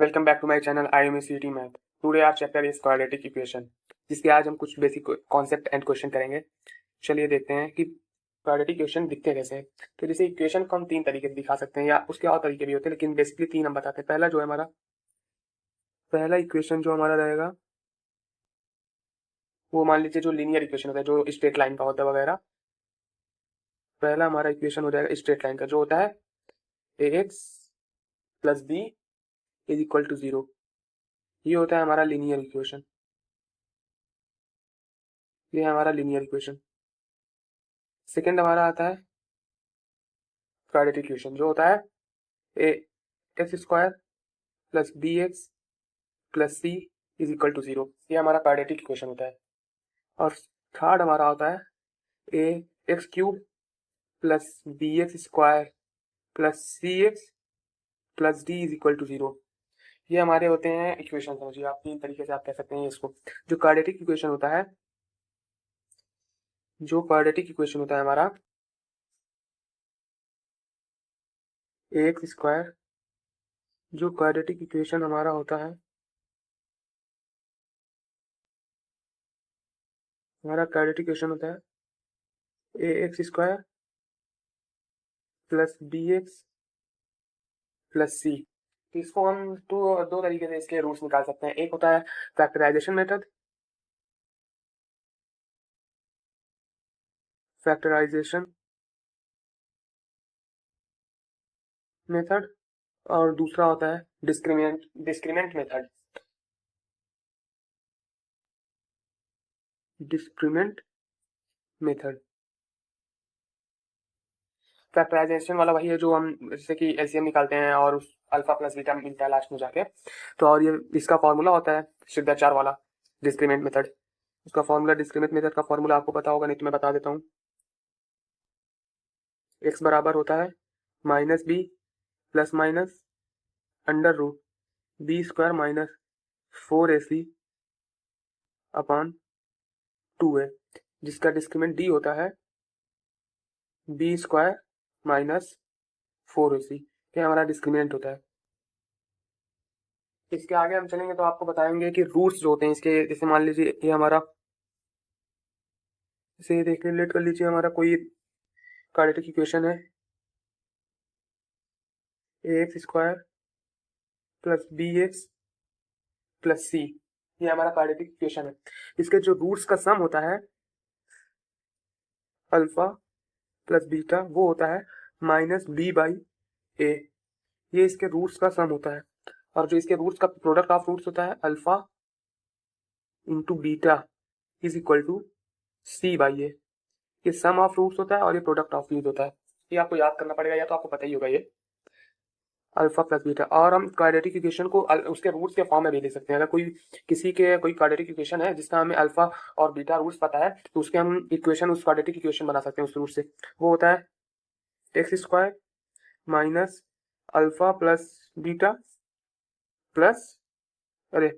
Welcome back to my channel IMCT math. Today our chapter is quadratic equation, जिसके आज हम कुछ basic concept and question करेंगे। चलिए देखते हैं कि क्वाड्रेटिक इक्वेशन दिखते कैसे हैं। तो जैसे इक्वेशन को हम तीन तरीके से दिखा सकते हैं या उसके और तरीके भी होते हैं, लेकिन बेसिकली तीन हम बताते हैं। पहला जो है हमारा पहला इक्वेशन जो हमारा रहेगा वो मान लीजिए जो लीनियर इक्वेशन होता है, जो स्ट्रेट लाइन का होता है वगैरह। पहला हमारा इक्वेशन हो जाएगा स्ट्रेट लाइन का, जो होता है ax plus b is equal to 0। ये होता है हमारा लीनियर इक्वेशन। ये है हमारा लीनियर इक्वेशन। सेकेंड हमारा आता है क्वाड्रेटिक इक्वेशन, जो होता है a x square plus b x plus c is equal to 0। ये हमारा क्वाड्रेटिक इक्वेशन होता है। और थर्ड हमारा होता है a x cube plus b x square plus c x plus d is equal to 0। ये हमारे होते हैं इक्वेशन। समझिए आप, तीन तरीके से आप कह सकते हैं इसको। जो क्वाड्रेटिक इक्वेशन होता है, जो क्वाड्रेटिक इक्वेशन होता है हमारा ए एक्स स्क्वायर, जो क्वाड्रेटिक इक्वेशन हमारा होता है, हमारा क्वाड्रेटिक इक्वेशन होता है a x square plus b x plus c. तो इसको हम दो तरीके से इसके रूट्स निकाल सकते हैं। एक होता है फैक्टराइजेशन मेथड, फैक्टराइजेशन मेथड, और दूसरा होता है discriminant method, discriminant method. Factorization वाला वही है जो हम जैसे कि एलसीएम निकालते हैं और उस अल्फा प्लस बीटा मिलता है लास्ट में जाके। तो और ये इसका फॉर्मूला होता है शिद्धाचार वाला डिस्क्रिमिनेंट मेथड। उसका फॉर्मूला, डिस्क्रिमिनेंट मेथड का फॉर्मूला आपको पता होगा, नहीं तो मैं बता देता हूँ। एक्स बराबर होता है minus b plus minus under root b square minus 4ac upon 2a, जिसका डिस्क्रिमिनेंट डी होता है बी स्क्वायर माइनस 4ac। ये हमारा डिस्क्रिमिनेंट होता है। इसके आगे हम चलेंगे तो आपको बताएंगे कि रूट्स जो होते हैं इसके। जैसे मान लीजिए ये हमारा, जैसे देख रिलेट कर लीजिए, हमारा कोई क्वाड्रेटिक इक्वेशन है a x square plus b x plus c. ये हमारा क्वाड्रेटिक इक्वेशन है। इसके जो रूट्स का सम होता है अल्फा प्लस बीटा, वो होता है माइनस बी बाई ए। ये इसके रूट्स का सम होता है। और जो इसके रूट्स का प्रोडक्ट ऑफ रूट्स होता है alpha into beta is equal to c by a. ये सम ऑफ रूट्स होता है और ये प्रोडक्ट ऑफ रूट्स होता है। ये आपको याद करना पड़ेगा, या तो आपको पता ही होगा ये अल्फा प्लस बीटा। और हम क्वाड्रेटिक इक्वेशन को उसके रूट्स के फॉर्म में भी लिख सकते हैं। अगर कोई क्वाड्रेटिक इक्वेशन है जिसका हमें अल्फा और बीटा रूट्स पता है, तो उसके हम इक्वेशन, उस क्वाड्रेटिक इक्वेशन बना सकते हैं उस रूट से। वो होता है x square minus alpha plus beta plus, अरे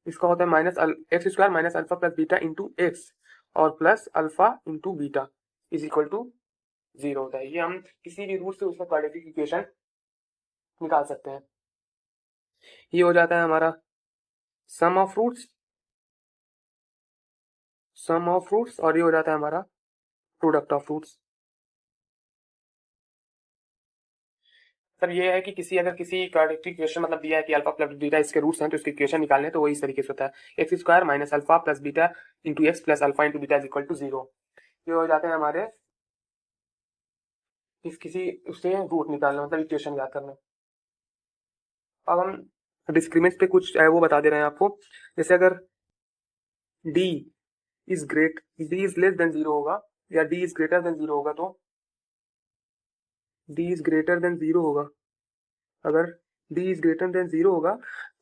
इसका होता है minus x square minus alpha plus beta into x और plus alpha into beta is equal to 0 होता है। ये हम किसी भी रूट से उसका क्वाड्रेटिक इक्वेशन निकाल सकते हैं। ये हो जाता है हमारा sum of roots, sum of roots, और ये हो जाता है हमारा प्रोडक्ट ऑफ रूट्स। सर ये है कि अगर किसी क्वाड्रेटिक इक्वेशन मतलब दिया है कि अल्फा प्लस बीटा इसके रूट्स हैं, तो इसके इक्वेशन निकालने हैं, तो वो इस तरीके से होता है x square minus alpha plus beta into x plus alpha into beta is equal to 0। ये हो जाते हैं हमारे किसी उससे रूट निकालना, मतलब इक्वेशन याद करना। अब हम डिस्क्रिमिनेंट पे कुछ वो बता दे रहे हैं आपको। जैसे अगर D D is less than 0 होगा या डी इज ग्रेटर देन 0 होगा, तो डी इज ग्रेटर देन 0 होगा। अगर डी इज ग्रेटर देन 0 होगा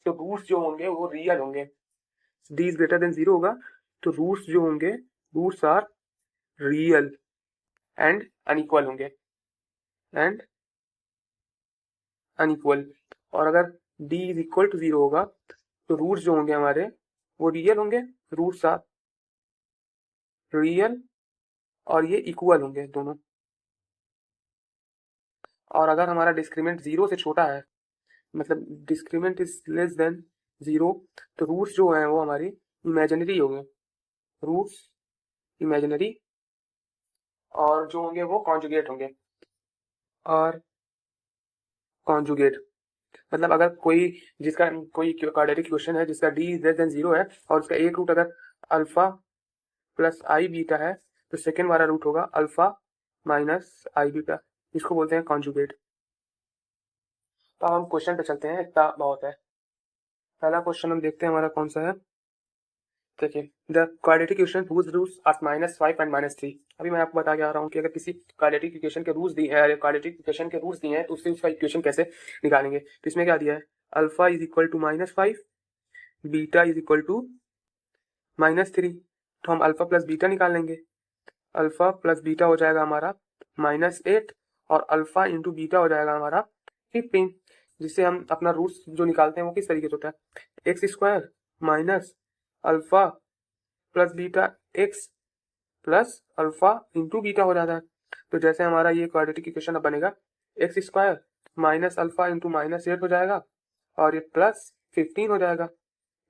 तो रूट्स जो होंगे वो रियल होंगे। डी इज ग्रेटर देन 0 होगा तो रूट्स जो होंगे, roots are real and unequal होंगे, एंड अनइक्वल। और अगर डी इज इक्वल टू 0 होगा तो रूट्स जो होंगे हमारे वो रियल होंगे, रूट्स आर रियल, और ये इक्वल होंगे दोनों। और अगर हमारा डिस्क्रिमिनेंट 0 से छोटा है मतलब डिस्क्रीमेंट इज लेस देन 0, तो रूट्स जो हैं वो हमारी इमेजिनरी होंगे, रूट्स इमेजिनरी, और जो होंगे वो कॉन्जुगेट होंगे। और कॉन्जुगेट मतलब अगर कोई जिसका कोई क्वाड्रेटिक इक्वेशन है जिसका डी लेस देन 0 है और उसका एक रूट अगर अल्फा प्लस आई बीटा है, तो सेकेंड वाला रूट होगा अल्फा माइनस आई बीटा, इसको बोलते हैं कॉन्जुगेट। तो अब हम क्वेश्चन पे चलते हैं, इतना बहुत है। पहला क्वेश्चन हम देखते हैं हमारा कौन सा है। देखिए, the quadratic equation whose roots are -5 and -3। अभी मैं आपको बता के आ रहा हूँ कि अगर किसी क्वाड्रेटिक इक्वेशन के रूट्स दिए हैं, क्वाड्रेटिक इक्वेशन के रूट्स दिए हैं तो उससे उसका इक्वेशन कैसे निकालेंगे। तो इसमें क्या दिया है, alpha is equal to -5, beta is equal to -3। तो हम अल्फा प्लस बीटा निकाल लेंगे। अल्फा प्लस बीटा हो जाएगा हमारा -8 और अल्फा इंटू बीटा हो जाएगा हमारा 15, जिससे हम अपना रूट्स जो निकालते हैं वो किस तरीके से होता है, x square minus alpha plus beta x plus alpha into beta हो जाता है। तो जैसे हमारा ये क्वाड्रेटिक इक्वेशन अब बनेगा, x square minus alpha into -8 हो जाएगा और ये प्लस 15 हो जाएगा,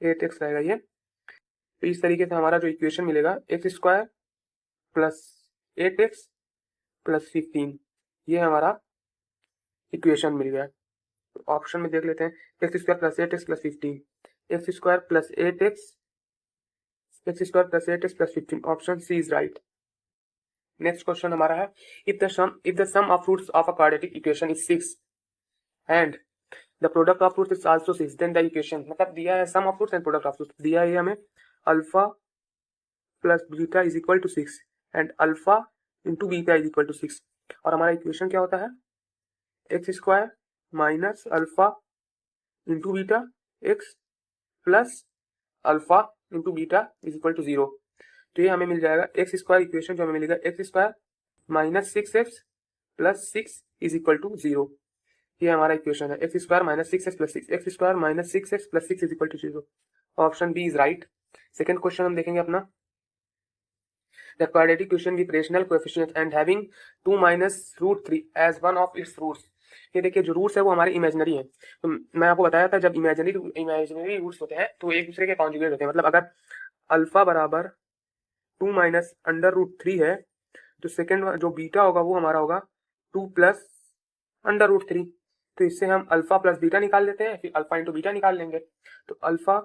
8x रहेगा ये। तो इस तरीके से हमारा जो इक्वेशन मिलेगा, x square plus 8x plus 15, ये हमारा इक्वेशन मिल गया। तो ऑप्शन में देख लेते हैं, x square plus 8x plus 15, x square plus 8x, x square plus 8x plus 15, option C is right. Next question हमारा है, if the sum of roots of a quadratic equation is 6 and the product of roots is also 6, then the equation, मतलब दिया है sum of roots and product of roots, दिया है हमें alpha plus beta is equal to 6 and alpha into beta is equal to 6, और हमारा equation क्या होता है, x square minus alpha into beta x plus alpha into beta is equal to 0। तो ये हमें मिल जाएगा एक्स स्क्वायर, इक्वेशन जो हमें मिलेगा x square minus 6x plus 6 is equal to 0, ये हमारा इक्वेशन है, x square minus 6x plus 6, x square minus 6x plus 6 is equal to 0, option b is right. Second question हम देखेंगे अपना, the quadratic equation with rational coefficient and having 2 minus root 3 as one of its roots. ये देखिए, जो roots है वो हमारे imaginary है। तो मैं आपको बताया था जब इमेजिनरी रूट्स होते हैं तो एक दूसरे के कॉन्जुगेट होते हैं, मतलब अगर अल्फा बराबर 2 माइनस अंडर रूट 3 है, तो सेकेंड जो बीटा होगा वो हमारा होगा 2 प्लस अंडर रूट 3। तो इससे हम अल्फा प्लस बीटा निकाल लेते हैं, फिर अल्फा इंटू बीटा निकाल लेंगे। तो अल्फा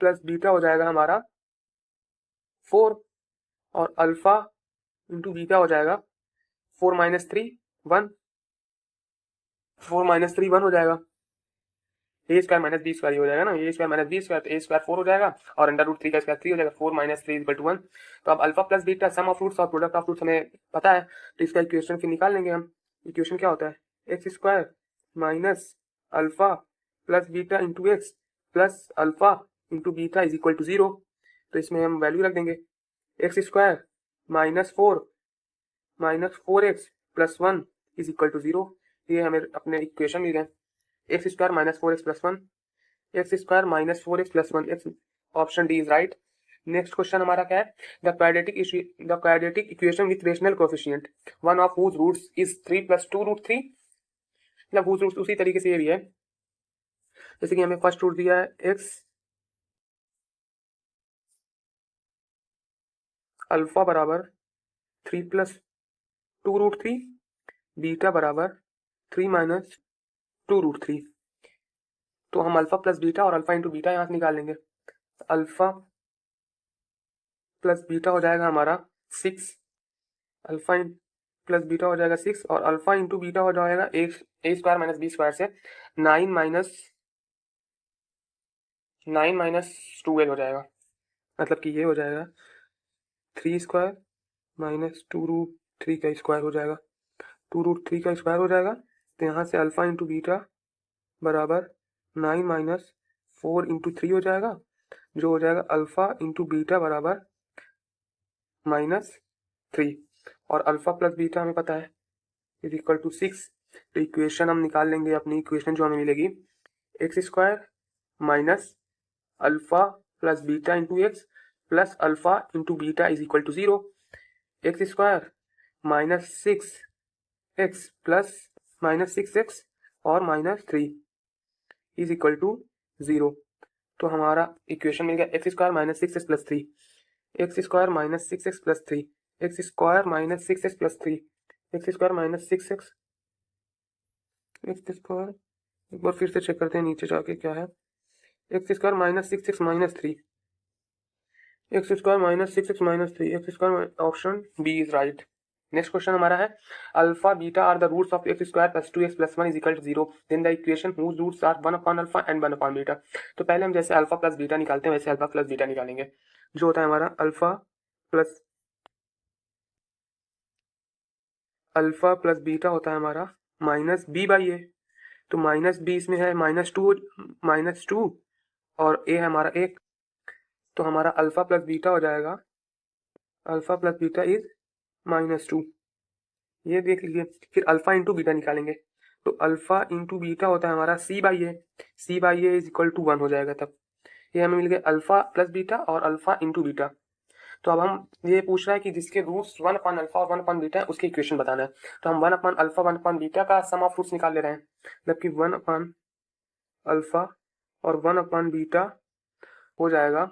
प्लस बीटा हो जाएगा हमारा 4 और अल्फा इंटू बीटा हो जाएगा 4 माइनस 3 1, 4 माइनस 3 1 हो जाएगा, ए स्क्वायर माइनस बी स्क्वायर हो जाएगा ना, ए स्क्वायर माइनस बी स्क्वायर, तो ए स्क्वायर 4 हो जाएगा और अंडर रूट 3 का स्क्वायर 3 हो जाएगा, 4 माइनस 3 इक्वल टू 1। तो अब alpha plus beta sum of roots और प्रोडक्ट ऑफ रूट्स हमें पता है, तो इसका इक्वेशन फिर निकाल लेंगे हम। इक्वेशन क्या होता है, x square minus alpha plus beta into x plus alpha into beta is equal to 0। तो इसमें हम वैल्यू रख देंगे, x square -4 plus 1 is equal to 0, ये हमें अपने इक्वेशन मिल गए, x square -4x plus 1, x square -4x plus 1, x, option d is right. Next question हमारा क्या है, the quadratic equation with rational coefficient one of whose roots is 3 plus 2 root 3, मतलब whose roots उसी तरीके से ये भी है, जैसे कि हमें फर्स्ट रूट दिया है एक्स अल्फा बराबर 3 प्लस 2 रूट 3, बीटा बराबर 3 माइनस 2 रूट 3। तो हम अल्फा प्लस बीटा और अल्फा इंटू बीटा यहाँ से निकाल लेंगे, अल्फा प्लस बीटा हो जाएगा हमारा 6, अल्फा प्लस बीटा हो जाएगा 6 और अल्फा इंटू बीटा हो जाएगा ए स्क्वायर माइनस बी स्क्वायर से 9 माइनस 12 हो जाएगा, मतलब कि ये हो जाएगा 3 स्क्वायर माइनस 2 रूट 3 का स्क्वायर हो जाएगा, 2 रूट 3 का स्क्वायर हो जाएगा। तो यहाँ से अल्फा इंटू बीटा बराबर 9 माइनस 4 इंटू 3 हो जाएगा, जो हो जाएगा अल्फा इंटू बीटा बराबर -3, और अल्फा प्लस बीटा हमें पता है इज इक्वल टू 6। तो इक्वेशन हम निकाल लेंगे, अपनी इक्वेशन जो हमें मिलेगी, x square minus alpha plus beta into x plus alpha into beta is equal to 0, x square -6x plus -6x और -3 इज इक्वल टू 0। तो हमारा इक्वेशन मिल गया x square minus 6x plus 3, x square minus 6x plus 3, x square minus 6x plus 3, x square minus 6x, x square एक बार फिर से check करते हैं नीचे जाके क्या है, x square minus 6x minus 3, x square minus 6x minus 3, x square, option b is right. Next question हमारा है alpha beta are the roots of x square plus 2x plus 1 is equal to 0, then the equation whose roots are 1 upon alpha and 1 upon beta. तो पहले हम जैसे alpha plus beta निकालते हैं वैसे alpha plus beta निकालेंगे, जो होता है हमारा अल्फा प्लस बीटा होता है हमारा माइनस बी बाई ए। तो माइनस बी इसमें है -2 और ए है हमारा 1, तो हमारा अल्फा प्लस बीटा हो जाएगा, अल्फा प्लस बीटा इज -2, ये देख लीजिए। फिर अल्फा इंटू बीटा निकालेंगे, तो अल्फा इंटू बीटा होता है हमारा c by a is equal to 1 हो जाएगा तब। ये हमें मिल गया अल्फा प्लस बीटा और अल्फा इंटू बीटा। तो अब हम ये पूछ रहा है कि जिसके रूट्स 1 अपॉन अल्फा और 1 अपॉन बीटा है उसकी इक्वेशन बताना है। तो हम 1 अपॉन अल्फा 1 अपॉन बीटा का सम ऑफ रूट्स निकाल ले रहे हैं, मतलब कि 1 अपॉन अल्फा और 1 अपॉन बीटा हो जाएगा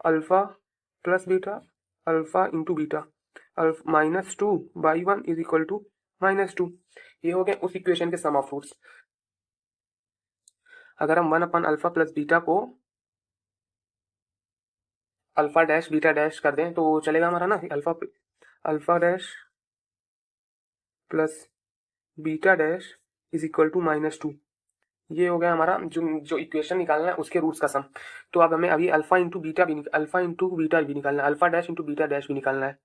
alpha plus beta alpha into beta -2 by 1 is equal to -2। ये हो गए उस इक्वेशन के सम ऑफ रूट्स। अगर हम 1 अपॉन अल्फा प्लस बीटा को अल्फा डैश बीटा डैश कर दें तो चलेगा हमारा ना, alpha dash plus beta dash is equal to -2। ये हो गया हमारा जो इक्वेशन निकालना है उसके रूट्स का सम। तो अब हमें अभी अल्फा इंटू बीटा भी निकालना है, alpha dash into beta dash भी निकालना है।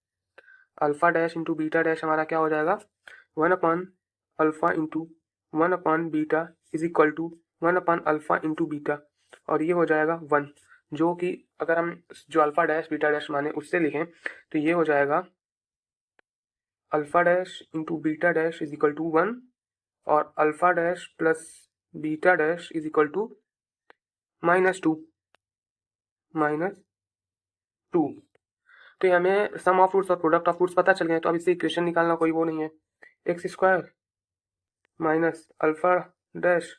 Alpha dash into beta dash हमारा क्या हो जाएगा, 1 upon alpha into 1 upon beta is equal to 1 upon alpha into beta, और ये हो जाएगा 1, जो कि अगर हम जो अल्फा डैश बीटा डैश माने उससे लिखें तो ये हो जाएगा alpha dash into beta dash is equal to 1 और alpha dash plus beta dash is equal to -2। तो ये हमें सम ऑफ रूट्स और प्रोडक्ट ऑफ रूट्स पता चल गए, तो अब इससे इक्वेशन निकालना कोई वो नहीं है। X square minus alpha dash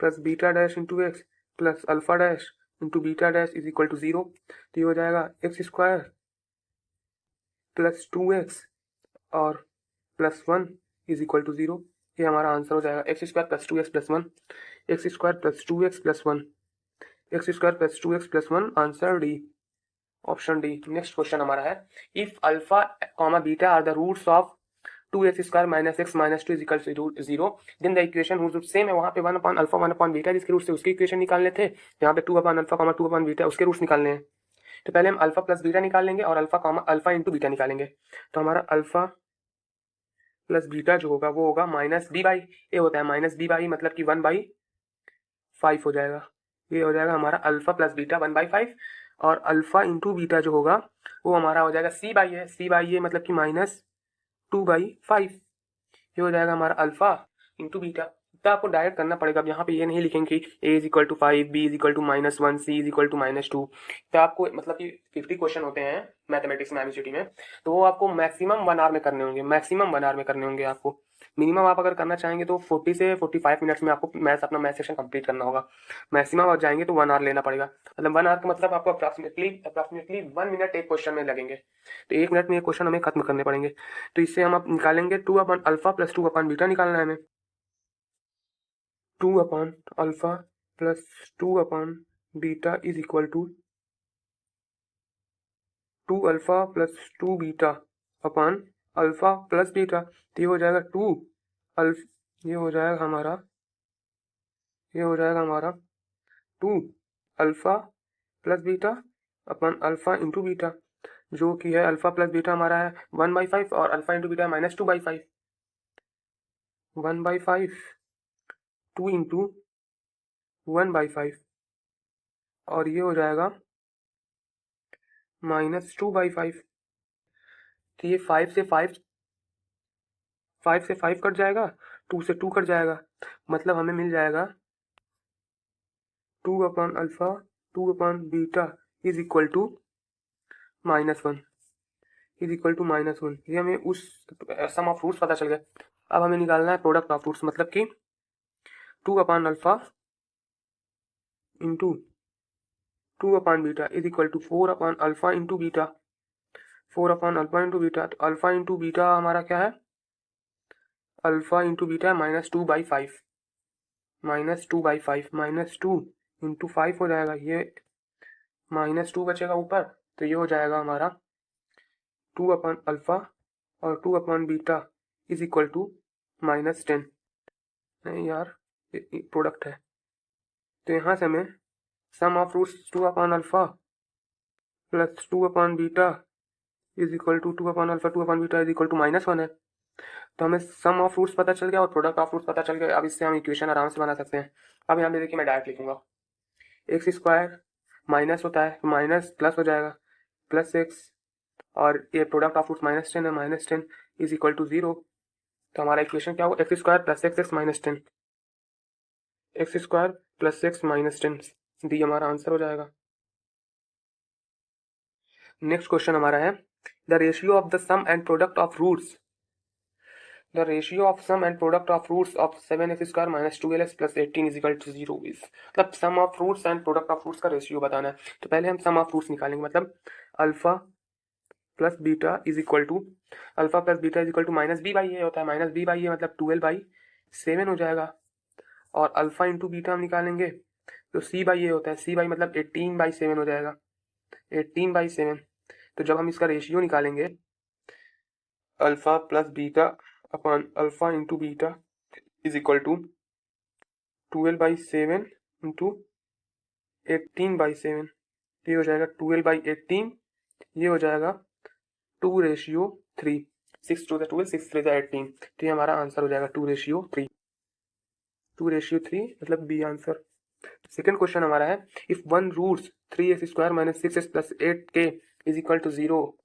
plus beta dash into x plus alpha dash into beta dash is equal to 0। तो ये हो जाएगा एक्स स्क्वायर प्लस 2x और प्लस 1 इज इक्वल टू 0। ये हमारा आंसर हो जाएगा x square plus 2x plus 1, x square plus 2x plus 1, x square plus 2x plus 1, answer D, option D. Next question हमारा है if alpha comma beta are the roots of 2x square minus x minus 2 is equal to 0, then the equation whose root same है, वहाँ पे 1 upon alpha 1 upon beta जिसके root से उसकी equation निकालने थे, यहाँ पे 2 upon alpha comma 2 upon beta उसके रूट्स निकालने हैं। तो पहले हम अल्फा प्लस बीटा निकाल लेंगे और alpha comma alpha into beta निकालेंगे। तो हमारा अल्फा प्लस बीटा जो होगा वो होगा माइनस बी बाई ए होता है, माइनस बी बाई मतलब कि 1/5 हो जाएगा। ये हो जाएगा हमारा अल्फा प्लस बीटा 1/5 और अल्फा इंटू बीटा जो होगा वो हमारा हो जाएगा सी बाई ए मतलब कि -2/5। ये हो जाएगा हमारा अल्फा इंटू बीटा। तो आपको डायरेक्ट करना पड़ेगा, अब यहाँ पे ये नहीं लिखेंगे कि a is equal to 5, b is equal to -1, c is equal to -2। तो आपको मतलब कि 50 क्वेश्चन होते हैं मैथमेटिक्स में एमसीक्यू में, तो वो आपको मैक्सिमम 1 आवर में करने होंगे, आपको मिनिमम आप अगर करना चाहेंगे तो 40 से 45 मिनट्स में आपको अपना मैथ सेक्शन कंप्लीट करना होगा। मैक्सिमम आप जाएंगे तो 1 आवर लेना पड़ेगा, मतलब 1 आवर का मतलब आपको अप्रॉक्सीमेटली 1 मिनट एक क्वेश्चन में लगेंगे, तो 1 मिनट में एक क्वेश्चन हमें खत्म करने पड़ेंगे। तो इससे हम अब निकालेंगे 2 upon alpha plus 2 upon beta निकालना है हमें। 2 upon alpha plus 2 upon beta is equal to 2 alpha plus 2 beta upon alpha plus beta. तो ये हो जाएगा 2 अल्फ ये हो जाएगा हमारा 2 alpha plus beta upon alpha into beta, जो कि है अल्फा प्लस बीटा हमारा है 1/5 और अल्फा इंटू बीटा है -2/5, 1/5 2 इंटू 1/5 और ये हो जाएगा -2/5। तो ये 5 से 5 कट जाएगा, 2 से 2 कट जाएगा, मतलब हमें मिल जाएगा 2 upon alpha 2 upon beta is equal to -1 ये हमें उस सम ऑफ रूट्स पता चल गया। अब हमें निकालना है प्रोडक्ट ऑफ रूट्स, मतलब कि 2/अल्फा इंटू 2/बीटा इज इक्वल टू 4/अल्फा इंटू बीटा। 4/अल्फा इंटू बीटा, तो अल्फा इंटू बीटा हमारा क्या है, अल्फा इंटू बीटा -2/5, -2/5 -2 इंटू 5 हो जाएगा, ये -2 बचेगा ऊपर, तो ये हो जाएगा हमारा 2/अल्फा और 2/बीटा इज इक्वल टू -10। नहीं यार, प्रोडक्ट है, तो यहाँ से हमें सम ऑफ रूट्स 2/अल्फा प्लस 2/बीटा इज इक्वल टू 2/अल्फा 2/बीटा इज इक्वल टू -1 है। तो हमें सम ऑफ रूट्स पता चल गया और प्रोडक्ट ऑफ रूट्स पता चल गया। अब इससे हम इक्वेशन आराम से बना सकते हैं। अब यहाँ पे देखिए मैं डायरेक्ट लिखूंगा, एक्स स्क्वायर माइनस होता है तो माइनस प्लस हो जाएगा, प्लस एक्स, और ये प्रोडक्ट ऑफ रूट्स -10 है, -10 इज इक्वल टू 0। तो हमारा इक्वेशन क्या होगा, x square plus x -10, x square plus x -10, d हमारा आंसर हो जाएगा। नेक्स्ट क्वेश्चन हमारा है the ratio of the sum and product of roots, the ratio of sum and product of roots of 7x square -12x plus 18 is equal to 0 is, मतलब sum of roots and product of roots का ratio बताना है। तो पहले हम सम of roots निकालेंगे, मतलब alpha plus beta is equal to, alpha plus beta is equal to -b/a होता है, -b/a मतलब 12/7 हो जाएगा। और अल्फा इंटू बीटा हम निकालेंगे तो c/a होता है, c/ मतलब 18/7 हो जाएगा, 18/7। तो जब हम इसका रेशियो निकालेंगे alpha plus beta upon alpha into beta is equal to 12/7 into 18/7, ये हो जाएगा 12/18, ये हो जाएगा 2:3, 6 2 12 6 3 18, तो ये हमारा आंसर हो जाएगा 2:3, 2:3 मतलब बी आंसर। सेकेंड क्वेश्चन हमारा है if one roots 3x square -6x plus 8k is equal to 0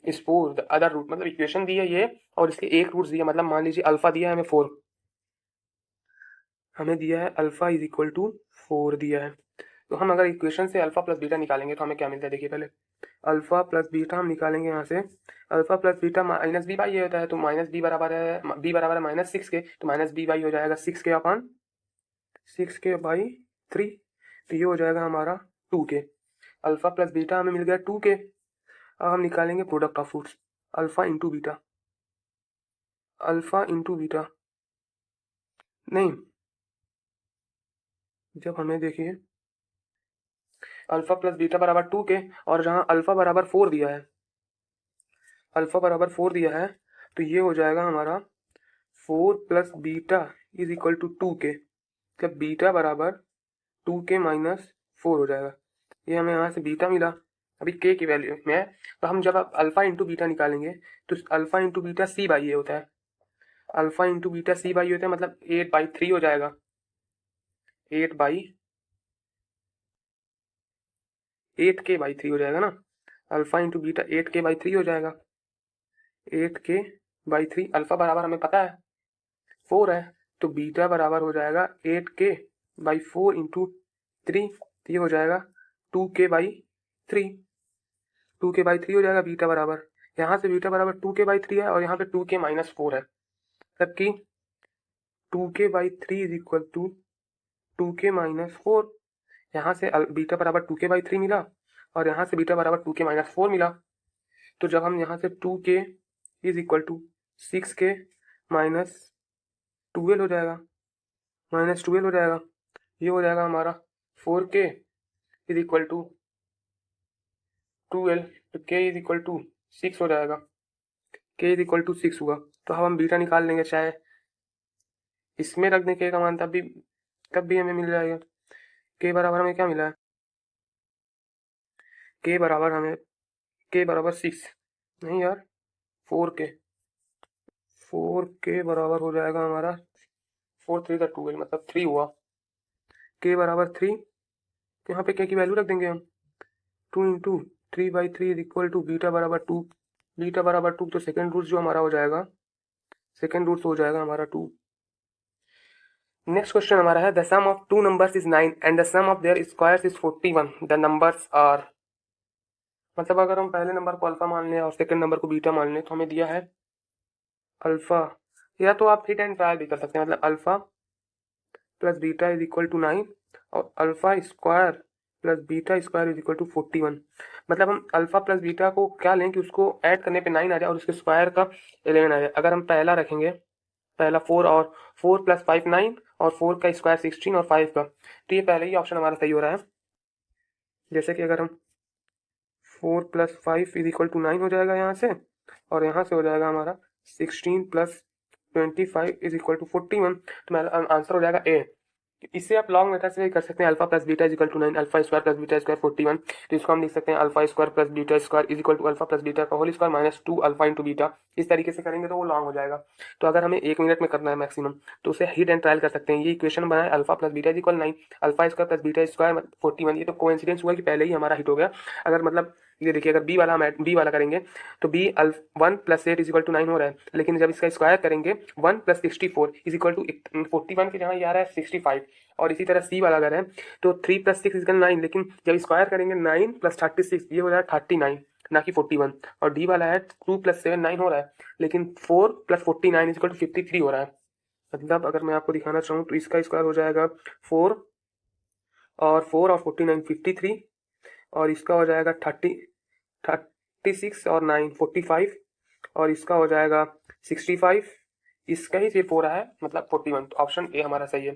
is 4 the other root, मतलब इक्वेशन दी है ये और इसके एक रूट दिया, मतलब मान लीजिए अल्फा दिया है हमें 4, हमें दिया है अल्फा इज इक्वल टू 4 दिया है। तो हम अगर इक्वेशन से अल्फा प्लस बीटा निकालेंगे तो हमें क्या मिलता है, देखिए पहले अल्फा प्लस बीटा हम निकालेंगे यहाँ से, अल्फा प्लस बीटा -b/a होता है, तो -b बराबर है, b बराबर है -6 के, तो -b/a हो जाएगा 6k अपॉन 6k/3, तो ये हो जाएगा हमारा 2k। अल्फा प्लस बीटा हमें मिल गया 2k। अब हम निकालेंगे product of roots, alpha into beta, alpha into beta नहीं, जब हमें देखिए अल्फा प्लस बीटा बराबर 2k और जहाँ अल्फा बराबर 4 दिया है, अल्फा बराबर 4 दिया है, तो ये हो जाएगा हमारा 4 plus beta is equal to 2k, मतलब बीटा बराबर 2k माइनस 4 हो जाएगा। ये हमें यहाँ से बीटा मिला, अभी k की वैल्यू में है, तो हम जब अल्फा इंटू बीटा निकालेंगे तो अल्फा इंटू बीटा c/a होता है, अल्फा इंटू बीटा c/a होता है, मतलब 8/3 हो जाएगा, 8k/3 हो जाएगा ना, अल्फा इंटू बीटा 8k/3 हो जाएगा, 8k/3, अल्फा बराबर हमें पता है 4 है, तो बीटा बराबर हो जाएगा 8k/4 इंटू 3, तो ये हो जाएगा 2k/3, 2k/3 हो जाएगा बीटा बराबर, यहाँ से बीटा बराबर 2k/3 है और यहाँ पे 2k माइनस 4 है, तब कि 2k/3 is equal to 2k minus 4, यहाँ से बीटा बराबर 2k/3 मिला और यहाँ से बीटा बराबर 2k माइनस 4 मिला। तो जब हम यहाँ से 2k is equal to 6k minus 12 हो जाएगा, -12 हो जाएगा, ये हो जाएगा हमारा 4k इज इक्वल टू 12, तो k इज इक्वल टू 6 हो जाएगा, k इज इक्वल टू 6 हुआ। तो अब हम बीटा निकाल लेंगे, चाहे इसमें रख दें k का मान, तब भी हमें मिल जाएगा। k बराबर हमें क्या मिला है, k बराबर 6 नहीं यार, 4k, 4k बराबर हो जाएगा हमारा 4 3 12, मतलब 3 हुआ, k बराबर 3, तो यहाँ पे k की वैल्यू रख देंगे हम, 2 into 3/3 is equal to beta बराबर 2, बीटा बराबर 2, तो सेकेंड रूट जो हमारा हो जाएगा, सेकेंड रूट हो जाएगा हमारा 2। नेक्स्ट क्वेश्चन हमारा है the sum of two numbers is 9 and the sum of their squares is 41, the numbers are, मतलब अगर हम पहले नंबर को अल्फा मान लें और सेकेंड नंबर को बीटा मान लें, तो हमें दिया है अल्फा या तो आप हिट एंड ट्रायल भी कर सकते हैं, मतलब alpha plus beta is equal to 9 और alpha square plus beta square is equal to 41। मतलब हम अल्फा प्लस बीटा को क्या लें कि उसको ऐड करने पे 9 आ जाए और उसके स्क्वायर का 11 आ जाए। अगर हम पहला रखेंगे, पहला 4 और 4 प्लस 5 9 और 4 का स्क्वायर 16 और 5 का, तो ये पहले ही ऑप्शन हमारा सही हो रहा है। जैसे कि अगर हम 4 प्लस 5 इज इक्वल टू 9 हो जाएगा यहाँ से, और यहाँ से हो जाएगा हमारा 16 प्लस 25 इज इक्वल टू 41, तो मेरा आंसर हो जाएगा ए। इससे आप लॉन्ग मेथड से भी कर सकते हैं, alpha plus beta is equal to 9, alpha square plus beta square 41। तो इसको हम लिख सकते हैं alpha square plus beta square is equal to alpha plus beta का whole square minus 2 alpha into beta. इस तरीके से करेंगे तो वो लॉन्ग हो जाएगा। तो अगर हमें 1 मिनट में करना है मैक्सिमम, तो उसे हिट एंड ट्रायल कर सकते हैं। ये इक्वेशन बनाए alpha plus beta is equal 9, alpha square plus beta square 41। ये तो कोइंसिडेंस हुआ कि पहले ही हमारा हिट हो गया। अगर मतलब ये देखिए, अगर बी वाला हम बी वाला करेंगे तो B 1 plus 8 is equal to 9 हो रहा है, लेकिन जब इसका स्क्वायर करेंगे 1 प्लस 64 इज इक्वल टू 41 के जहाँ ये आ रहा है 65। और इसी तरह सी वाला अगर है तो 3 प्लस 6 इज इक्वल 9, लेकिन जब स्क्वायर करेंगे 9 प्लस 36 ये हो रहा है 39 ना कि 41। और डी वाला है 2 प्लस 7 9 हो रहा है, लेकिन 4 प्लस 49 इज इक्वल टू 53 हो रहा है। मतलब अगर मैं आपको दिखाना चाहूँ तो इसका स्क्वायर हो जाएगा 4 और 49 53, और इसका हो जाएगा 36 और 9 45, और इसका हो जाएगा 65। इसका ही सिर्फ हो रहा है मतलब 41, तो ऑप्शन ए हमारा सही है।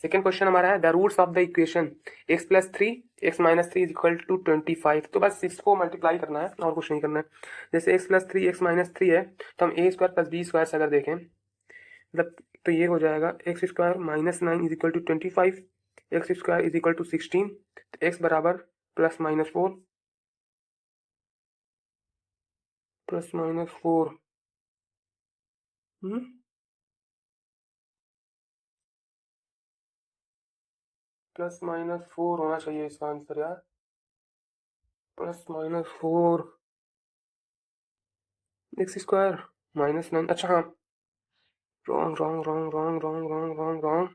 सेकेंड क्वेश्चन हमारा है the roots of the equation x plus 3 x minus 3 is equal to 25। तो बस इसको मल्टीप्लाई करना है और कुछ नहीं करना है। जैसे x प्लस 3 x माइनस 3 है, तो हम a square plus B square से अगर देखें, मतलब तो ये हो जाएगा x square minus 9 is equal to 25, x square is equal to 16, तो एक्स बराबर plus minus 4 plus minus 4 plus minus 4 होना चाहिए इसका आंसर यार। Plus minus 4 x square minus 9, अच्छा हाँ, wrong wrong wrong wrong wrong wrong wrong wrong.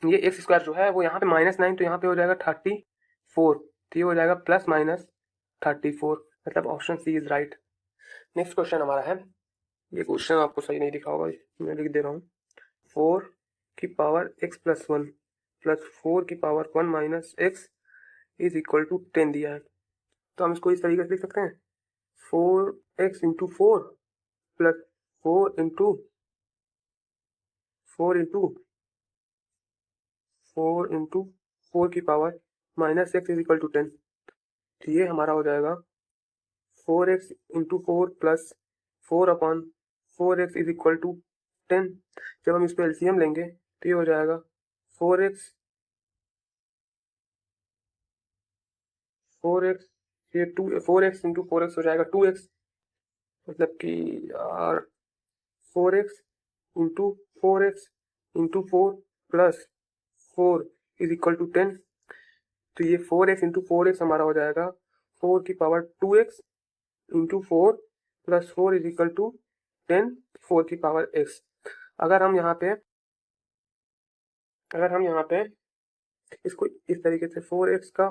ये x square जो है वो यहाँ पे -9, तो यहाँ पे हो जाएगा 34, तो ये हो जाएगा प्लस माइनस 34, मतलब option C is right. Next question हमारा है, ये क्वेश्चन आपको सही नहीं दिखा होगा, मैं लिख दे रहा हूँ। 4 की पावर x प्लस 1 प्लस 4 की power 1 minus x is equal to 10 दिया है। तो हम इसको इस तरीके से लिख सकते हैं, 4x into 4 plus 4 into 4 into 4 into 4 की power minus x is equal to 10। तो ये हमारा हो जाएगा 4x into 4 plus 4 upon 4x is equal to 10। जब हम इस पर एलसीएम लेंगे तो ये हो जाएगा 4x 4x, ये 4x इंटू 4x हो जाएगा 2x, मतलब कि यार 4x into 4x into 4 plus 4 is equal to 10। तो ये 4x इंटू 4x हमारा हो जाएगा 4 की power 2x into 4 plus 4 is equal to 10 4 की पावर x। अगर हम यहाँ पे इसको इस तरीके से 4x का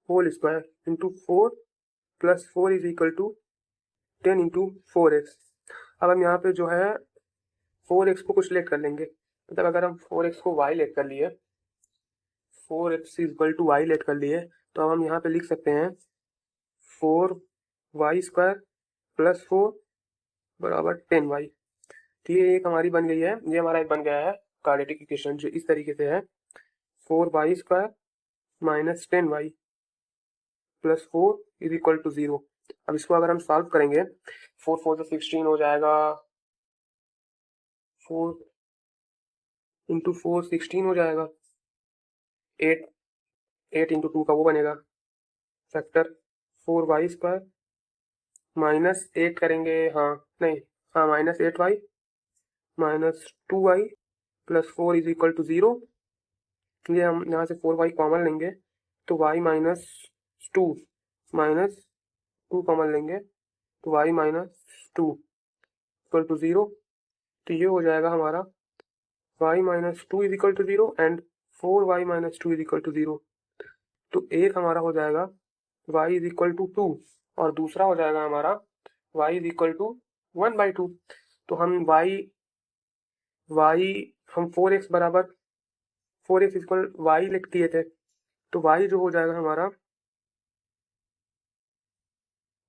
whole square into 4 plus 4 is equal to 10 into 4x। अब हम यहाँ पे जो है 4x को कुछ लेट कर लेंगे, मतलब अगर हम 4x को y लेट कर लिए, 4x equal to y late कर लिए, तो अब हम यहाँ पे लिख सकते हैं 4y स्क्वायर प्लस 4 बराबर 10y। तो ये एक हमारी बन गई है, ये हमारा एक बन गया है क्वाड्रेटिक इक्वेशन जो इस तरीके से है 4y square minus 10y plus 4 is equal to 0। अब इसको अगर हम सॉल्व करेंगे, 4 4 से 16 हो जाएगा, 4 इंटू 4 16 हो जाएगा, 8 8 इंटू 2 का वो बनेगा फैक्टर 4y स्क्वायर माइनस 8 करेंगे, हाँ नहीं, हाँ minus 8y minus 2y plus 4 is equal to 0। ये हम यहाँ से 4y कॉमन लेंगे तो y माइनस 2 माइनस 2 कॉमन लेंगे तो y माइनस 2 इक्वल टू 0। तो ये हो जाएगा हमारा y minus 2 is equal to 0 and 4y minus 2 is equal to 0। तो एक हमारा हो जाएगा y इज इक्वल टू 2 और दूसरा हो जाएगा हमारा y इज इक्वल टू 1/2। तो हम y वाई हम 4x बराबर 4x इक्वल वाई लिख दिए थे, तो वाई जो हो जाएगा हमारा,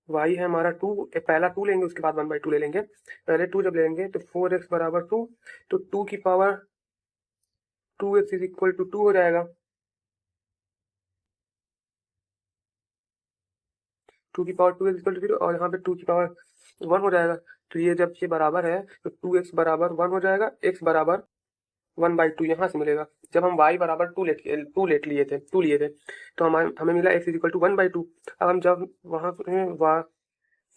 वाई है हमारा 2, पहला 2 लेंगे उसके बाद 1/2 ले लेंगे। पहले 2 जब लेंगे तो 4x बराबर 2, तो 2 की power 2x is equal to 2 हो जाएगा। 2 की पावर 2 इज इक्वल टू 0, और यहाँ पे 2 की पावर 1 हो जाएगा। तो ये जब ये बराबर है तो 2x बराबर 1 हो जाएगा, x बराबर 1/2 यहाँ से मिलेगा। जब हम y बराबर 2 लिए थे तो हमें हमें मिला x इज इक्वल टू 1/2। अब हम जब वहाँ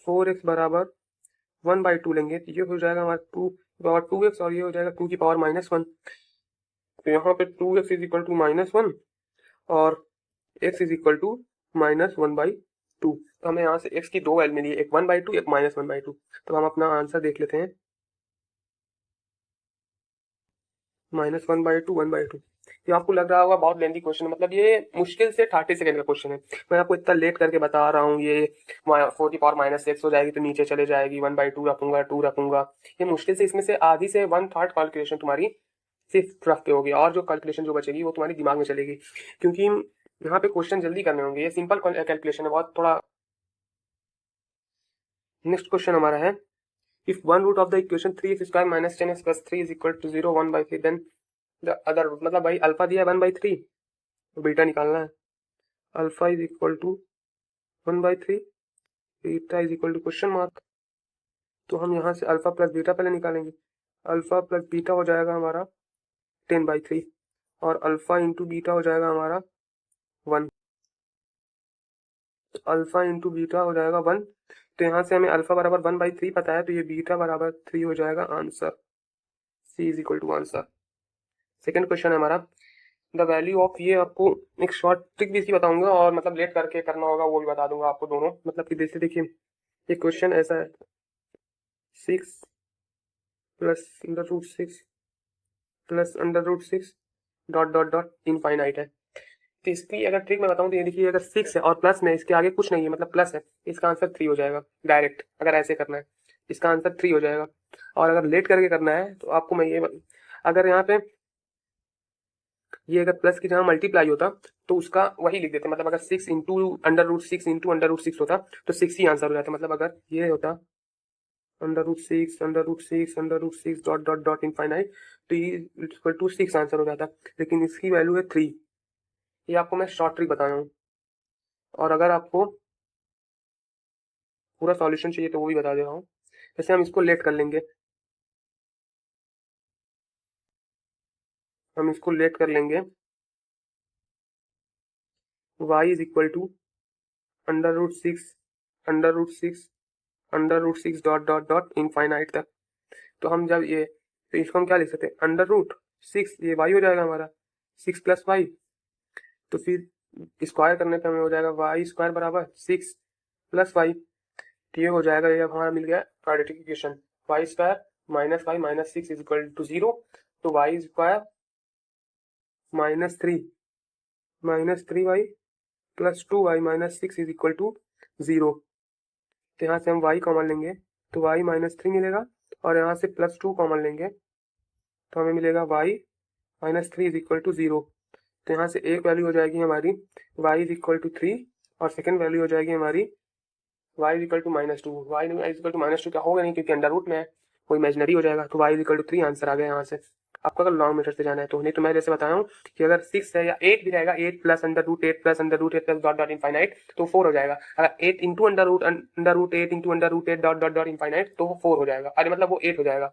4x बराबर 1/2 लेंगे तो ये हो जाएगा हमारा 2 पावर 2x, और ये हो जाएगा 2 की पावर -1। तो यहाँ पे 2x इज इक्वल टू -1 और x इज इक्वल टू -1/2। तो हमें यहाँ से x की दो वैल्यू मिली, एक 1/2 एक -1/2। तो हम अपना आंसर देख लेते हैं, -1/2 1/2। ये आपको लग रहा होगा बहुत लेंथी क्वेश्चन है, मतलब ये मुश्किल से 30 सेकंड का क्वेश्चन है। मैं आपको इतना लेट करके बता रहा हूँ, ये 4 की पावर -6 हो जाएगी तो नीचे चले जाएगी, 1/2 रखूंगा, 2 रखूंगा। ये मुश्किल से इसमें से आधी से 1/3 कैलकुलेशन तुम्हारी सिर्फ रफ पे होगी, और जो कैलकुलेशन जो बचेगी वो तुम्हारे दिमाग में चलेगी, क्योंकि यहाँ पे क्वेश्चन जल्दी करने होंगे। ये सिंपल कैलकुलेशन है, बहुत थोड़ा। नेक्स्ट क्वेश्चन हमारा है, if one root of the equation 3x square minus 10x plus 3 is equal to 0 1/3, then the other root, मतलब भाई अल्फा दिया है 1/3 तो बीटा निकालना है। Alpha is equal to 1/3, beta is equal to question mark. तो हम यहाँ से अल्फा प्लस बीटा पहले निकालेंगे। अल्फा प्लस बीटा हो जाएगा हमारा 10/3, और अल्फा इंटू बीटा हो जाएगा हमारा 1। अल्फा इंटू बीटा हो जाएगा 1। तो यहाँ से हमें अल्फा बराबर 1/3 पता है, तो ये बीटा बराबर 3 हो जाएगा answer. C is equal to answer. Second question है हमारा, द वैल्यू ऑफ, ये आपको एक शॉर्ट ट्रिक भी इसकी बताऊंगा, और मतलब लेट करके करना होगा वो भी बता दूंगा आपको दोनों। मतलब कि जैसे देखिए, ये क्वेश्चन ऐसा है, 6 plus √6 plus √6 dot dot dot infinite है। तो इसकी अगर ट्रिक मैं बताऊं तो ये देखिए, अगर 6 है और प्लस में इसके आगे कुछ नहीं है, मतलब प्लस है, इसका आंसर 3 हो जाएगा डायरेक्ट। अगर ऐसे करना है इसका आंसर 3 हो जाएगा। और अगर लेट करके करना है तो आपको मैं ये, अगर यहाँ पे ये अगर प्लस की जगह मल्टीप्लाई होता तो उसका वही लिख देते, मतलब अगर 6 इंटू √6 इंटू √6 होता तो 6 ही आंसर हो जाता। मतलब अगर ये होता √6 डॉट डॉट डॉट इनफाइनाइट, तो ये इक्वल टू 6 आंसर हो जाता, लेकिन इसकी वैल्यू है 3। ये आपको मैं शॉर्ट ट्रिक बता रहा हूँ, और अगर आपको पूरा सॉल्यूशन चाहिए तो वो भी बता दे रहा हूँ। जैसे हम इसको लेट कर लेंगे, हम इसको लेट कर लेंगे, y is equal to √6 √6 √6 dot dot dot infinite तक। तो हम जब ये, तो इसको हम क्या लिख सकते हैं, √6, ये y हो जाएगा हमारा 6 प्लस वाई। तो फिर स्क्वायर करने पे हमें हो जाएगा वाई स्क्वायर बराबर 6 प्लस वाई। तो ये हो जाएगा, ये अब हमारा मिल गया quadratic equation, y square -y -6 is equal to 0। तो y square -3 plus 2y -6 is equal to 0। तो यहाँ से हम y कॉमन लेंगे तो y -3 मिलेगा, और यहाँ से +2 कॉमन लेंगे तो हमें मिलेगा y -3 इज इक्वल टू 0। तो यहाँ से एक वैल्यू हो जाएगी हमारी y इज इक्वल टू 3, और सेकेंड वैल्यू हो जाएगी हमारी y is equal to -2। y is equal to -2 क्या होगा नहीं, क्योंकि अंडर रूट में है, वो इमेजनरी हो जाएगा। तो y is equal to 3 answer आ गया यहाँ से। आपको अगर लॉन्ग मेथड से जाना है तो, नहीं तो मैं जैसे बताया हूँ कि अगर 6 है या 8 भी रहेगा, 8 plus √8 plus √8 plus dot dot infinite, तो 4 हो जाएगा। अगर 8 into √8 into √8 dot dot dot infinite, तो वो 4 हो जाएगा। अरे मतलब वो 8 हो जाएगा।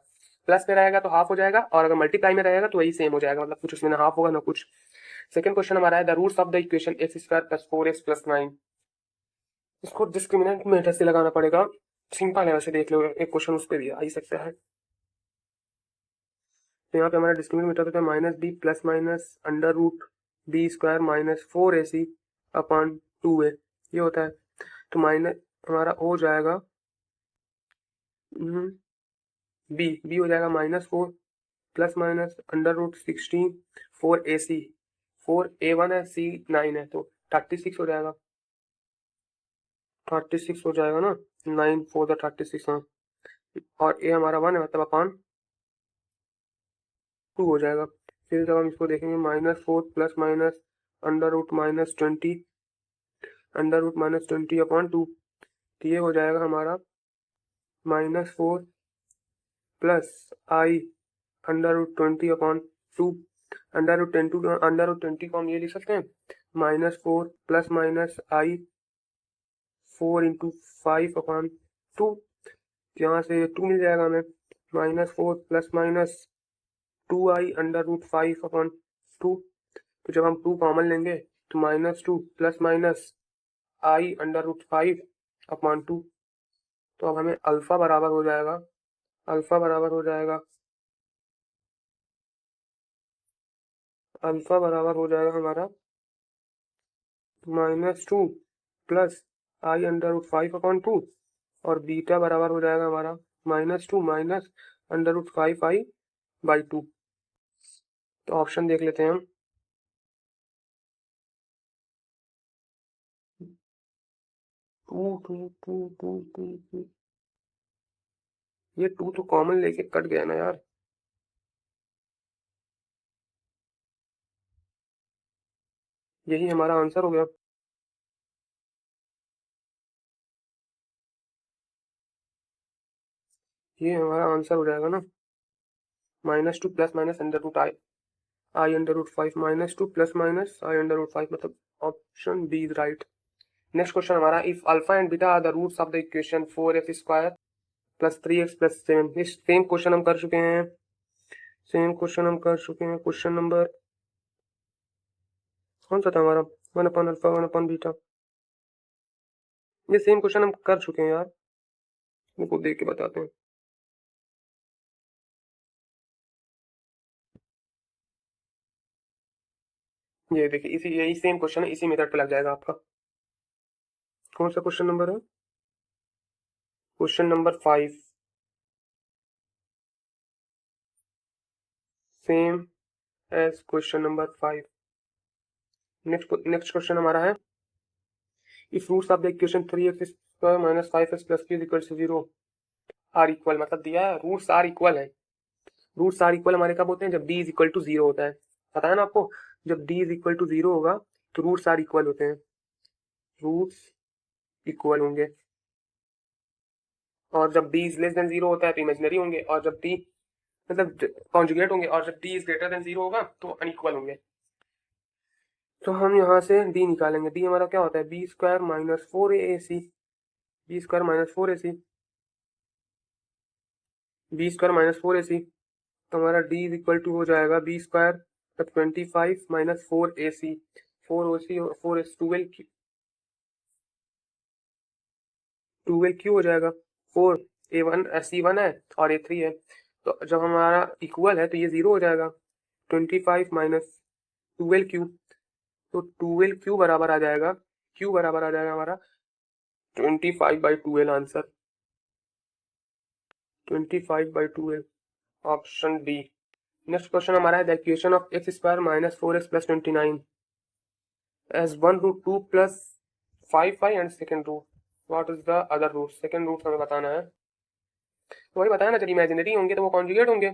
प्लस में रहेगा तो हाफ हो जाएगा, और अगर मल्टीप्लाई में रहेगा तो वही सेम हो जाएगा, मतलब कुछ उसमें ना हाफ होगा ना कुछ। सेकंड क्वेश्चन हमारा है, the roots of the equation x² plus 4x plus 9। इसको डिस्क्रिमिनेंट मेथड से लगाना पड़ेगा। सिंपल है वैसे, देख लो एक क्वेश्चन उस पर भी आ ही सकता है। तो यहाँ पे हमारा डिस्क्रिमिनेंट मेथड होता है -b plus minus √b² -4ac upon 2a, ये होता है। तो माइनस हमारा हो जाएगा b हो जाएगा -4 प्लस माइनस √16 4ac, 4a1 है, c 9 है, तो 36 हो जाएगा। 36 हो जाएगा ना, 9 4 36, हाँ। और a हमारा 1 है, मतलब अपॉन टू हो जाएगा। फिर जब हम इसको देखेंगे -4 plus minus under root -20 under root -20 upon 2, तो ये हो जाएगा हमारा -4 plus i under root 20 upon 2। Under root 20 को हम ये लिख सकते हैं -4 plus minus i 4 into 5 upon 2। यहाँ से 2 मिल जाएगा हमें, -4 plus minus 2i under root 5 upon 2। तो जब हम 2 कॉमन लेंगे तो -2 plus minus i under root 5 upon 2। तो अब हमें अल्फा बराबर हो जाएगा, अल्फा बराबर हो जाएगा अल्फा बराबर हो जाएगा हमारा -2 plus i under root 5 upon 2, और बीटा बराबर हो जाएगा हमारा -2 minus under root 5i by 2। तो ऑप्शन देख लेते हैं हम। 2 2 2 2 2 2, ये 2 तो कॉमन लेके कट गया ना यार। यही हमारा आंसर हो गया। ये हमारा आंसर हो जाएगा ना, -2 plus minus under root i under root 5 -2 plus minus i under root 5, मतलब option b is right. Next question हमारा, if alpha and beta are the roots of the equation 4x square plus 3x plus 7। इस same question हम कर चुके हैं, question number कौन सा था हमारा, 1 अपॉन अल्फा 1 अपॉन बीटा। ये सेम क्वेश्चन हम कर चुके हैं यार, इनको देख के बताते हैं। ये देखिए, यही सेम क्वेश्चन है, इसी मेथड पे लग जाएगा आपका। कौन सा क्वेश्चन नंबर है, question number 5, same as question number 5। Next question हमारा है, if roots of the equation 3x square minus 5x plus q equal to 0 are equal, मतलब दिया है रूट्स आर इक्वल है। रूट्स आर इक्वल हमारे कब होते हैं, जब d इज इक्वल टू 0 होता है। पता है ना आपको, जब d इज इक्वल टू 0 होगा तो रूट्स आर इक्वल होते हैं, रूट्स इक्वल होंगे। और जब d इज लेस देन 0 होता है तो इमेजिनरी होंगे, और जब d मतलब कॉन्जुगेट होंगे, और जब d इज ग्रेटर देन 0 होगा तो अनइक्वल होंगे। तो हम यहाँ से d निकालेंगे, d हमारा क्या होता है, B square minus 4ac, B square minus 4ac, B square minus 4ac। तो हमारा d इज इक्वल टू हो जाएगा B square 25 minus 4ac, 4ac और 4ac 12 क्यू हो जाएगा। 4a1 c1 है और a3 है, तो जब हमारा इक्वल है तो ये 0 हो जाएगा। 25 माइनस 12 क्यू, तो 12 क्यू बराबर आ जाएगा, क्यू बराबर आ जाएगा हमारा 25/12 answer, 25/12, option D. Next question हमारा है, the equation of x square minus 4x plus 29 as 1√2 plus 5y and second root, what is the other root. Second root हमें बताना है, तो वही बताया ना, जब इमेजिनरी होंगे तो वो कॉन्जुगेट होंगे,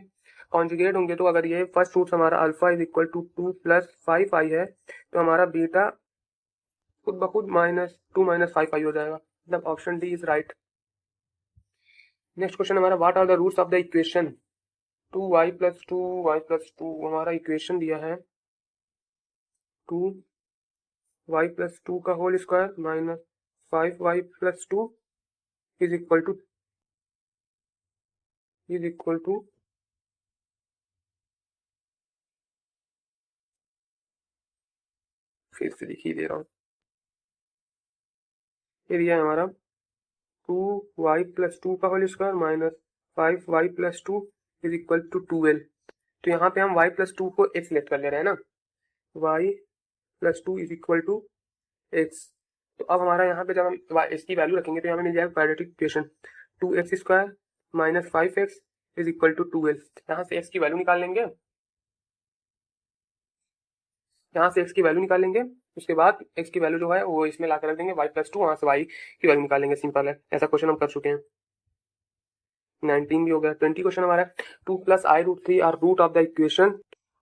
कॉन्जुगेट होंगे। तो अगर ये फर्स्ट रूट हमारा alpha is equal to 2 plus 5i है, तो हमारा बीटा खुद ब खुद -2 माइनस 5i हो जाएगा, मतलब option d is right. Next question हमारा, what are the roots of the equation 2y plus 2y plus 2। हमारा इक्वेशन दिया है 2y प्लस 2 का whole square minus 5y plus 2 is equal to फिर से लिख ही दे रहा हूँ, ये दिया है हमारा 2y प्लस 2 का whole square minus 5y plus 2 is equal to 12। तो यहाँ पे हम y प्लस 2 को x लेट कर ले रहे हैं ना, y plus 2 is equal to x। तो अब हमारा यहाँ पे जब हम x की वैल्यू रखेंगे तो यहाँ पे मिल जाएगा quadratic equation 2x square minus 5x is equal to 12। यहाँ से x की वैल्यू निकाल लेंगे, यहाँ से x की वैल्यू निकाल लेंगे, उसके बाद x की वैल्यू जो है वो इसमें ला कर रख देंगे y प्लस 2, वहाँ से y की वैल्यू निकालेंगे, सिंपल है। ऐसा क्वेश्चन हम कर चुके हैं। 19 भी हो गया। 20 क्वेश्चन हमारा 2 + i√3 are root of the equation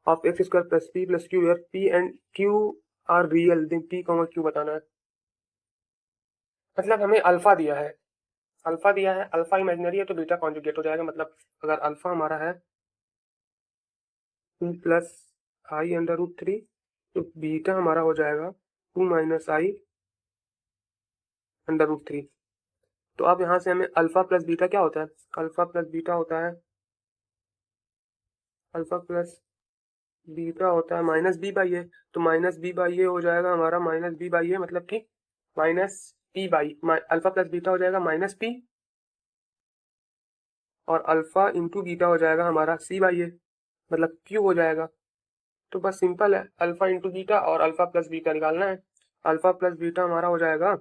of x² + p + q where p and q are real, then p, q बताना है। मतलब हमें अल्फा दिया है, अल्फा इमेजिनरी है तो बीटा कॉन्जुगेट हो जाएगा। मतलब अगर अल्फा हमारा है 2 + i√3 तो बीटा हमारा हो जाएगा 2 - i√3। तो अब यहाँ से हमें अल्फा प्लस बीटा क्या होता है, अल्फा प्लस बीटा होता है, अल्फा प्लस बीटा होता है -b/a। तो -b/a हो जाएगा हमारा -b/a, मतलब कि -p/, अल्फा प्लस बीटा हो जाएगा -p, और अल्फा इंटू बीटा हो जाएगा हमारा c/a, मतलब q हो जाएगा। तो बस सिंपल है, अल्फा इंटू बीटा और अल्फा प्लस बीटा निकालना है। अल्फा प्लस बीटा हमारा हो जाएगा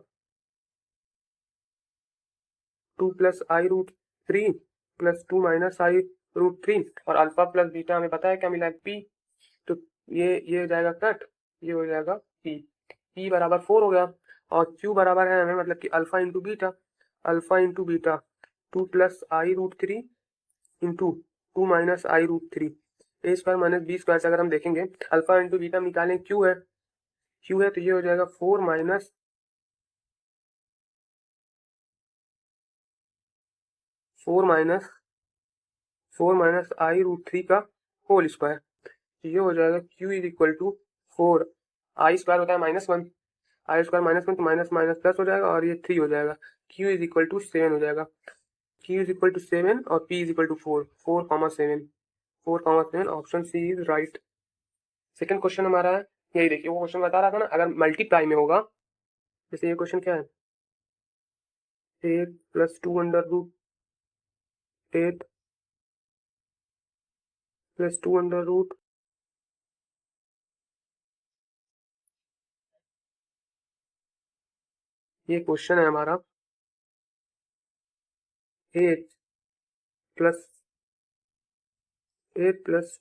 2 + i√3 + 2 - i√3, और अल्फा प्लस बीटा हमें पता है क्या मिला है, p। तो ये हो जाएगा कट, ये हो जाएगा p बराबर 4 हो गया। और q बराबर है हमें, मतलब कि alpha into beta, 2 + i√3 into 2 - i√3 a² - b² से अगर हम देखेंगे अल्फा इंटू बीटा निकालें, q है, तो ये हो जाएगा 4 i√3 का होल स्क्वायर। ये हो जाएगा q = 4, i² होता है -1, i² -1 तो माइनस माइनस प्लस हो जाएगा और ये 3 हो जाएगा। q = 7 हो जाएगा, q = 7 और p = 4, 4,7 option C is right. Second question हमारा है, यही देखिए वो क्वेश्चन बता रहा था ना, अगर मल्टीप्लाई में होगा, जैसे ये क्वेश्चन क्या है, 8 + 2 √8 + 2 √ ये क्वेश्चन है हमारा 8 +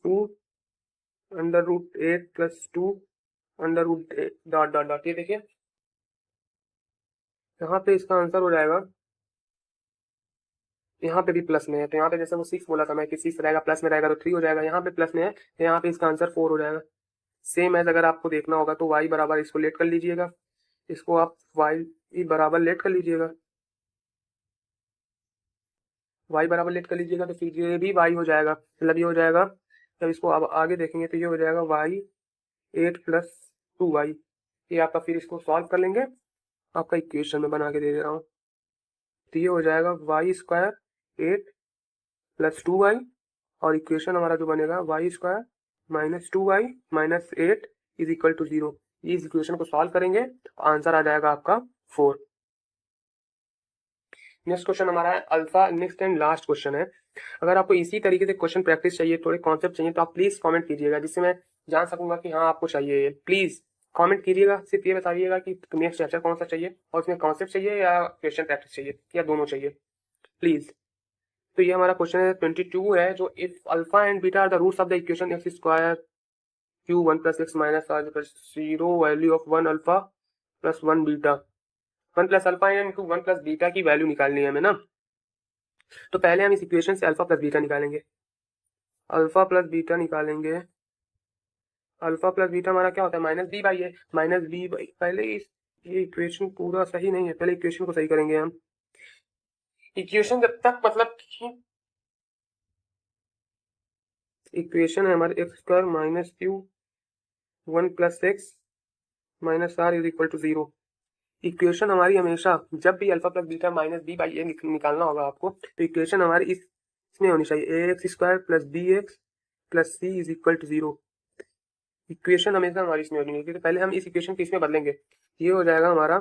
2 √8 + 2 √8 डॉट डॉट डॉट। ये देखिए यहाँ पे इसका आंसर हो जाएगा, यहाँ पे भी प्लस में है तो यहाँ पे जैसे वो 6 बोला था मैं कि 6 रहेगा, प्लस में रहेगा तो 3 हो जाएगा, यहाँ पे प्लस में है तो यहाँ पे इसका आंसर 4 हो जाएगा। सेम एज अगर आपको देखना होगा तो y बराबर इसको लेट कर लीजिएगा, इसको आप y बराबर लेट कर लीजिएगा, y बराबर लेट कर लीजिएगा तो फिर ये भी y हो जाएगा, मतलब ये हो जाएगा। जब इसको अब आगे देखेंगे तो ये हो जाएगा y 8 + 2y। ये आपका, फिर इसको सॉल्व कर लेंगे, आपका इक्वेशन में बना के दे रहा हूँ। तो ये हो जाएगा y² 8 + 2y, और इक्वेशन हमारा जो बनेगा y² - 2y - 8 = 0। इस इक्वेशन को सॉल्व करेंगे तो आंसर आ जाएगा आपका 4। नेक्स्ट क्वेश्चन हमारा है alpha, next and last question है। अगर आपको इसी तरीके से क्वेश्चन प्रैक्टिस चाहिए, थोड़े कॉन्सेप्ट चाहिए, तो आप प्लीज कमेंट कीजिएगा, जिससे मैं जान सकूंगा कि हाँ आपको चाहिए। प्लीज कमेंट कीजिएगा, सिर्फ ये बताइएगा कि नेक्स्ट चैप्टर कौन सा चाहिए और उसमें कॉन्सेप्ट चाहिए या क्वेश्चन प्रैक्टिस चाहिए या दोनों चाहिए, प्लीज। तो ये हमारा क्वेश्चन है 22 है, जो if alpha and beta are the roots of the equation x² q 1 + x - r 0 value of 1 alpha + 1 beta, 1 + alpha into 1 + beta की वैल्यू निकालनी है हमें ना। तो पहले हम इस इक्वेशन से अल्फा प्लस बीटा निकालेंगे, अल्फा प्लस बीटा निकालेंगे। अल्फा प्लस बीटा हमारा क्या होता है, -b/a, -b/, पहले ये इक्वेशन पूरा सही नहीं है, पहले इक्वेशन को सही करेंगे हम। इक्वेशन जब तक, मतलब इक्वेशन है हमारे x² - q 1 + x - r = 0। Equation हमारी हमेशा, जब भी अल्फा प्लस बीटा -b/a निकालना होगा आपको, तो इक्वेशन हमारी इसमें होनी चाहिए, ax² + bx + c = 0। इक्वेशन हमेशा हमारी इसमें होनी चाहिए। तो पहले हम इस इक्वेशन को इसमें बदलेंगे, ये हो जाएगा हमारा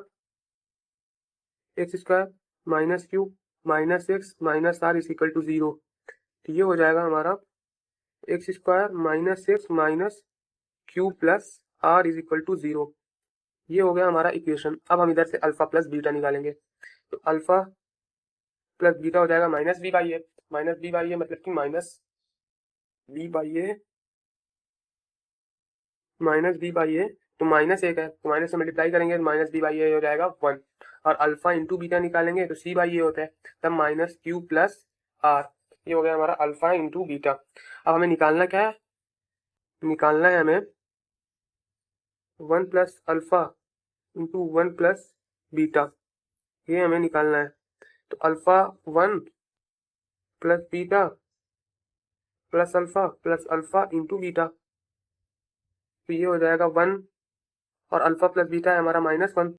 x² - q - x - r = 0। तो ये हो जाएगा हमारा x² - x - q + r = 0। ये हो गया हमारा इक्वेशन। अब हम इधर से अल्फा प्लस बीटा निकालेंगे, तो अल्फा प्लस बीटा हो जाएगा -b/a, मतलब कि -b/a तो -1 है, तो माइनस से मल्टीप्लाई करेंगे तो -b/a हो जाएगा 1, और अल्फा इंटू बीटा निकालेंगे तो c/a होता है, तब -q + आर। ये हो गया हमारा अल्फा इंटू बीटा। अब हमें निकालना क्या है, निकालना है हमें 1 plus alpha into 1 plus beta, ये हमें निकालना है। तो alpha 1 plus beta plus alpha into beta, तो ये हो जाएगा 1 और अल्फा प्लस बीटा है हमारा -1।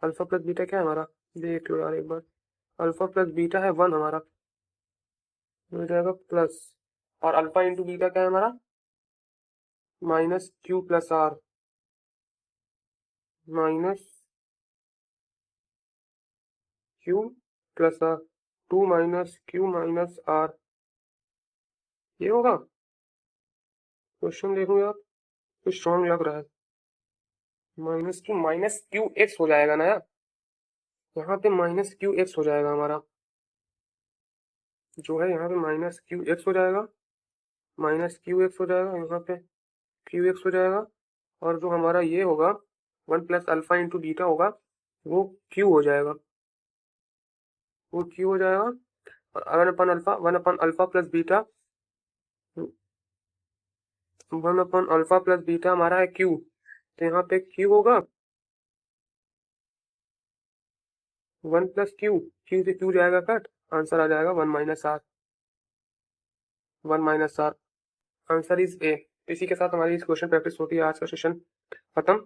अल्फा प्लस बीटा क्या है हमारा, देख लो यार एक बार, अल्फा प्लस बीटा है 1 हमारा, हो जाएगा प्लस, और अल्फा इंटू बीटा क्या है हमारा -q plus R, -q plus R, 2 -q minus R, ये होगा। क्वेश्चन देखो यार, कुछ स्ट्रॉन्ग लग रहा है। -q x हो जाएगा ना यार, यहाँ पे -q x हो जाएगा हमारा, जो है यहाँ पे -q x हो जाएगा, -q x हो जाएगा, यहाँ पे q x हो जाएगा, और जो हमारा ये होगा 1 प्लस अल्फा इंटू बीटा होगा, वो q हो जाएगा, वो q हो जाएगा। और 1 upon alpha plus beta, 1 upon alpha plus beta हमारा है q, तो यहाँ पे q होगा 1 प्लस q से q जाएगा कट, आंसर आ जाएगा 1 minus R, 1 minus R, answer is A. इसी के साथ हमारी इस क्वेश्चन प्रैक्टिस होती है, आज का सेशन खत्म।